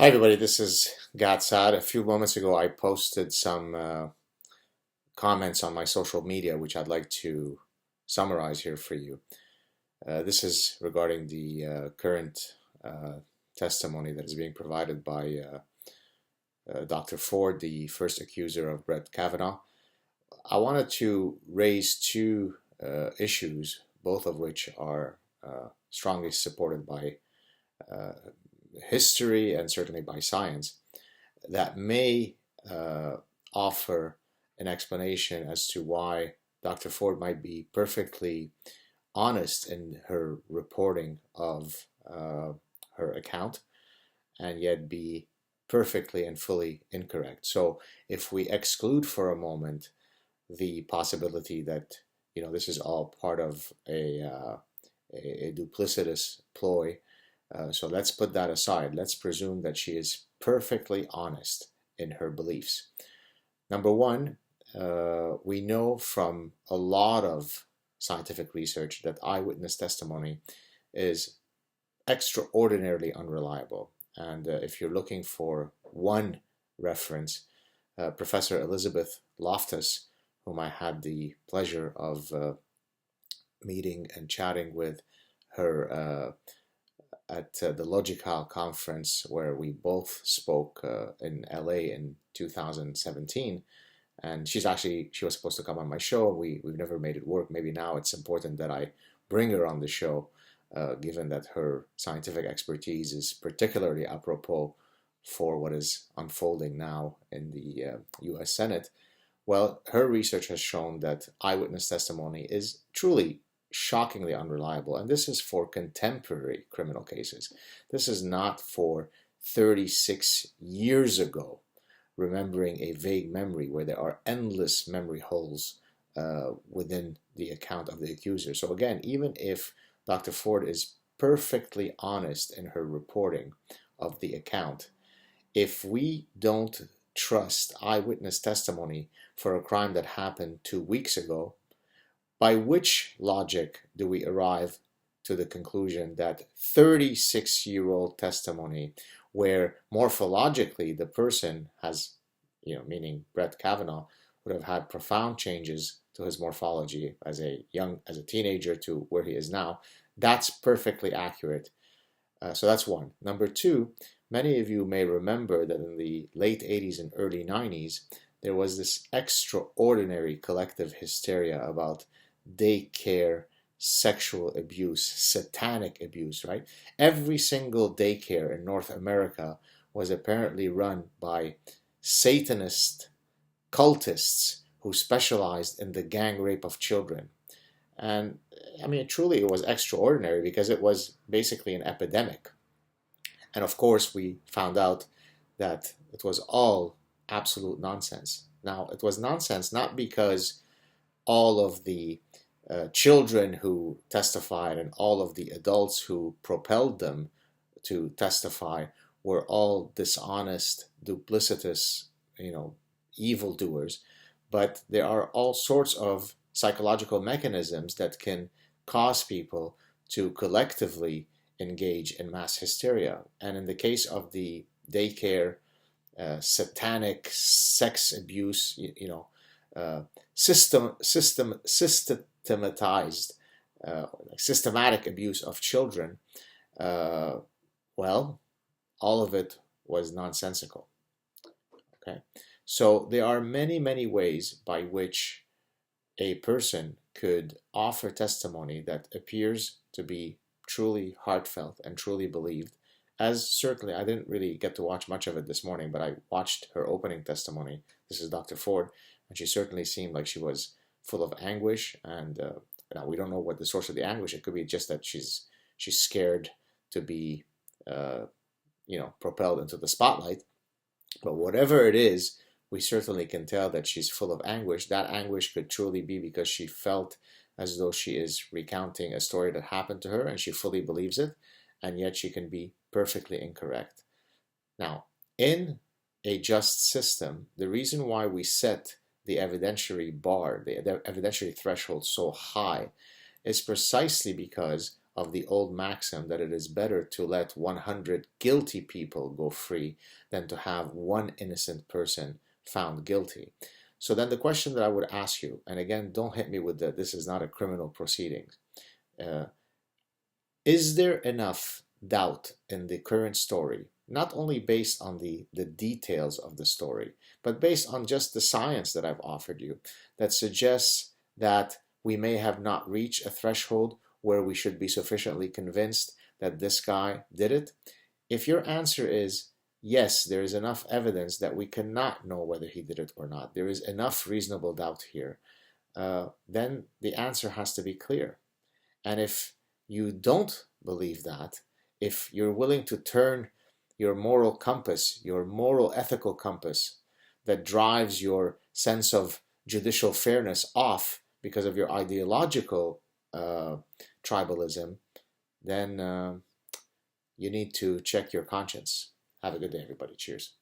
Hi everybody, this is Gatsad. A few moments ago I posted some comments on my social media which I'd like to summarize here for you. This is regarding the current testimony that is being provided by Dr. Ford, the first accuser of Brett Kavanaugh. I wanted to raise two issues, both of which are strongly supported by history and certainly by science, that may offer an explanation as to why Dr. Ford might be perfectly honest in her reporting of her account and yet be perfectly and fully incorrect. So if we exclude for a moment the possibility that this is all part of a duplicitous ploy, so let's put that aside. Let's presume that she is perfectly honest in her beliefs. Number one, we know from a lot of scientific research that eyewitness testimony is extraordinarily unreliable. And if you're looking for one reference, Professor Elizabeth Loftus, whom I had the pleasure of meeting and chatting with her at the Logical conference where we both spoke in LA in 2017. And she was supposed to come on my show. We've never made it work. Maybe now it's important that I bring her on the show, given that her scientific expertise is particularly apropos for what is unfolding now in the US Senate. Well, her research has shown that eyewitness testimony is truly shockingly unreliable, and this is for contemporary criminal cases. This is not for 36 years ago, remembering a vague memory where there are endless memory holes within the account of the accuser. So again, even if Dr. Ford is perfectly honest in her reporting of the account, if we don't trust eyewitness testimony for a crime that happened 2 weeks ago, by which logic do we arrive to the conclusion that 36-year-old testimony, where morphologically the person has, meaning Brett Kavanaugh, would have had profound changes to his morphology as a teenager to where he is now, that's perfectly accurate. So that's one. Number two, many of you may remember that in the late 80s and early 90s, there was this extraordinary collective hysteria about daycare sexual abuse, satanic abuse, right? Every single daycare in North America was apparently run by Satanist cultists who specialized in the gang rape of children. And I mean, truly, it was extraordinary because it was basically an epidemic. And of course, we found out that it was all absolute nonsense. Now, it was nonsense not because all of the children who testified and all of the adults who propelled them to testify were all dishonest, duplicitous, evildoers. But there are all sorts of psychological mechanisms that can cause people to collectively engage in mass hysteria. And in the case of the daycare satanic sex abuse, systematized, systematic abuse of children, well, all of it was nonsensical. Okay, so there are many, many ways by which a person could offer testimony that appears to be truly heartfelt and truly believed. As certainly, I didn't really get to watch much of it this morning, but I watched her opening testimony. This is Dr. Ford, and she certainly seemed like she was full of anguish. And now we don't know what the source of the anguish. It could be just that she's scared to be, propelled into the spotlight. But whatever it is, we certainly can tell that she's full of anguish. That anguish could truly be because she felt as though she is recounting a story that happened to her, and she fully believes it, and yet she can be perfectly incorrect. Now, in a just system, the reason why we set the evidentiary bar, the evidentiary threshold so high, is precisely because of the old maxim that it is better to let 100 guilty people go free than to have one innocent person found guilty. So then the question that I would ask you, and again, don't hit me with that, this is not a criminal proceeding. Is there enough doubt in the current story, not only based on the details of the story, but based on just the science that I've offered you, that suggests that we may have not reached a threshold where we should be sufficiently convinced that this guy did it? If your answer is yes, there is enough evidence that we cannot know whether he did it or not, there is enough reasonable doubt here, then the answer has to be clear. And if you don't believe that, if you're willing to turn your moral compass, your moral ethical compass that drives your sense of judicial fairness off because of your ideological tribalism, then you need to check your conscience. Have a good day, everybody. Cheers.